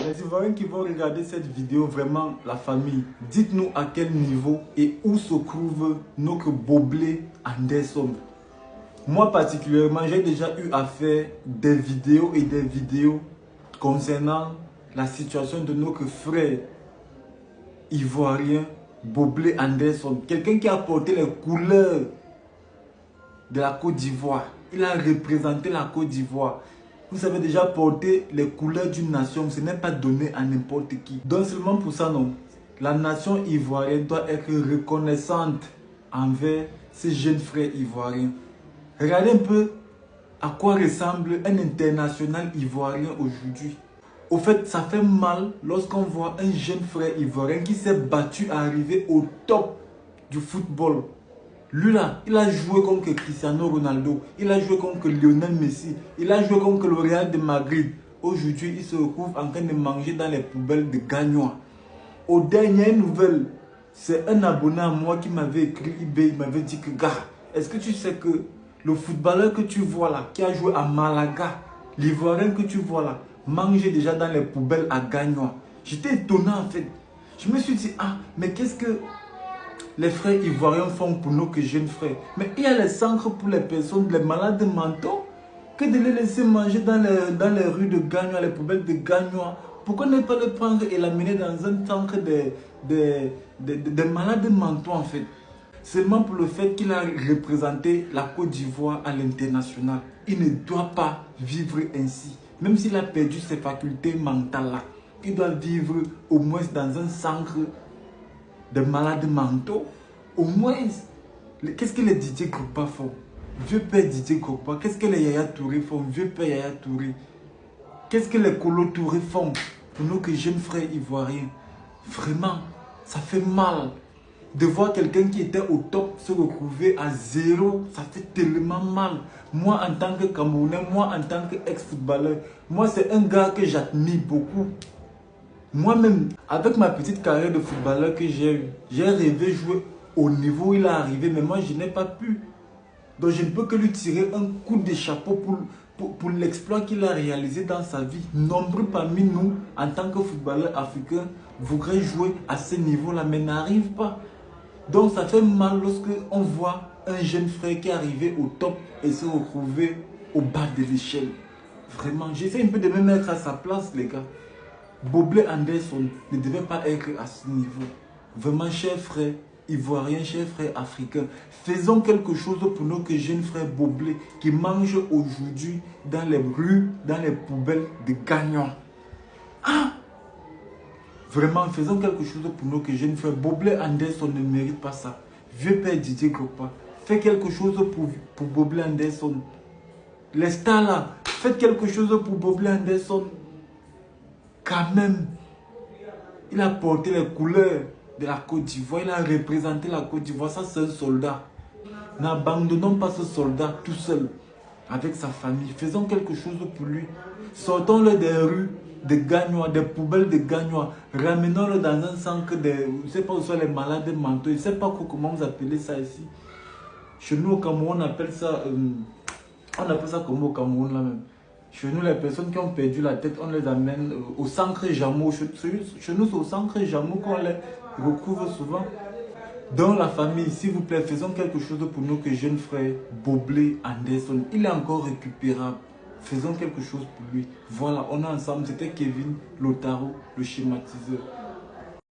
Les Ivoiriens qui vont regarder cette vidéo, vraiment la famille, dites-nous à quel niveau et où se trouve notre Boblé Anderson. Moi particulièrement, j'ai déjà eu à faire des vidéos et des vidéos concernant la situation de notre frère ivoirien Boblé Anderson. Quelqu'un qui a porté les couleurs de la Côte d'Ivoire. Il a représenté la Côte d'Ivoire. Vous savez déjà porter les couleurs d'une nation, ce n'est pas donné à n'importe qui. Donc seulement pour ça, non. La nation ivoirienne doit être reconnaissante envers ses jeunes frères ivoiriens. Regardez un peu à quoi ressemble un international ivoirien aujourd'hui. Au fait, ça fait mal lorsqu'on voit un jeune frère ivoirien qui s'est battu à arriver au top du football. Lui là, il a joué contre Cristiano Ronaldo, il a joué contre Lionel Messi, il a joué contre le Real de Madrid. Aujourd'hui, il se retrouve en train de manger dans les poubelles de Gagnois. Aux dernières nouvelles, c'est un abonné à moi qui m'avait écrit eBay, il m'avait dit que gars, est-ce que tu sais que le footballeur que tu vois là, qui a joué à Malaga, l'Ivoirien que tu vois là, mangeait déjà dans les poubelles à Gagnois. J'étais étonné en fait. Je me suis dit, ah, mais qu'est-ce que les frères ivoiriens font pour nos jeunes frères? Mais il y a les centres pour les personnes, les malades mentaux, que de les laisser manger dans les rues de Gagnois, les poubelles de Gagnois. Pourquoi ne pas le prendre et l'amener dans un centre de malades mentaux en fait? Seulement pour le fait qu'il a représenté la Côte d'Ivoire à l'international. Il ne doit pas vivre ainsi. Même s'il a perdu ses facultés mentales là, il doit vivre au moins dans un centre de malades mentaux. Au moins, qu'est-ce que les Didier Drogba font? Vieux père Didier Drogba. Qu'est-ce que les Yaya Touré font? Vieux père Yaya Touré. Qu'est-ce que les Kolo Touré font pour nos jeunes frères ivoiriens? Vraiment, ça fait mal de voir quelqu'un qui était au top se retrouver à zéro. Ça fait tellement mal. Moi, en tant que Camerounais, moi, en tant qu'ex-footballeur, moi, c'est un gars que j'admire beaucoup. Moi-même, avec ma petite carrière de footballeur que j'ai eue, j'ai rêvé jouer au niveau où il est arrivé, mais moi, je n'ai pas pu. Donc, je ne peux que lui tirer un coup de chapeau pour l'exploit qu'il a réalisé dans sa vie. Nombreux parmi nous, en tant que footballeurs africains, voudraient jouer à ce niveau-là, mais n'arrivent pas. Donc, ça fait mal lorsque on voit un jeune frère qui est arrivé au top et se retrouver au bas de l'échelle. Vraiment, j'essaie un peu de me mettre à sa place, les gars. Boblé Anderson ne devait pas être à ce niveau. Vraiment, chers frères ivoiriens, chers frères africains, faisons quelque chose pour nos jeunes frères Boblé qui mangent aujourd'hui dans les rues, dans les poubelles de Gagnois. Ah! Vraiment, faisons quelque chose pour nos jeunes frères. Boblé Anderson ne mérite pas ça. Vieux père Didier Drogba, faites quelque chose pour Boblé Anderson. Les stars là, faites quelque chose pour Boblé Anderson. Quand même, il a porté les couleurs de la Côte d'Ivoire, il a représenté la Côte d'Ivoire, ça c'est un soldat. N'abandonnons pas ce soldat tout seul, avec sa famille. Faisons quelque chose pour lui. Sortons-le des rues de Gagnois, des poubelles de Gagnois. Ramenons-le dans un centre de, je ne sais pas où sont les malades mentaux, je ne sais pas comment vous appelez ça ici. Chez nous au Cameroun, on appelle ça comment au Cameroun là même. Chez nous, les personnes qui ont perdu la tête, on les amène au centre Jameau. Chez nous, c'est au centre Jameau qu'on les recouvre souvent. Dans la famille, s'il vous plaît, faisons quelque chose pour nos jeunes frères Boblé Anderson. Il est encore récupérable. Faisons quelque chose pour lui. Voilà, on est ensemble. C'était Kevin Lotaro, le schématiseur.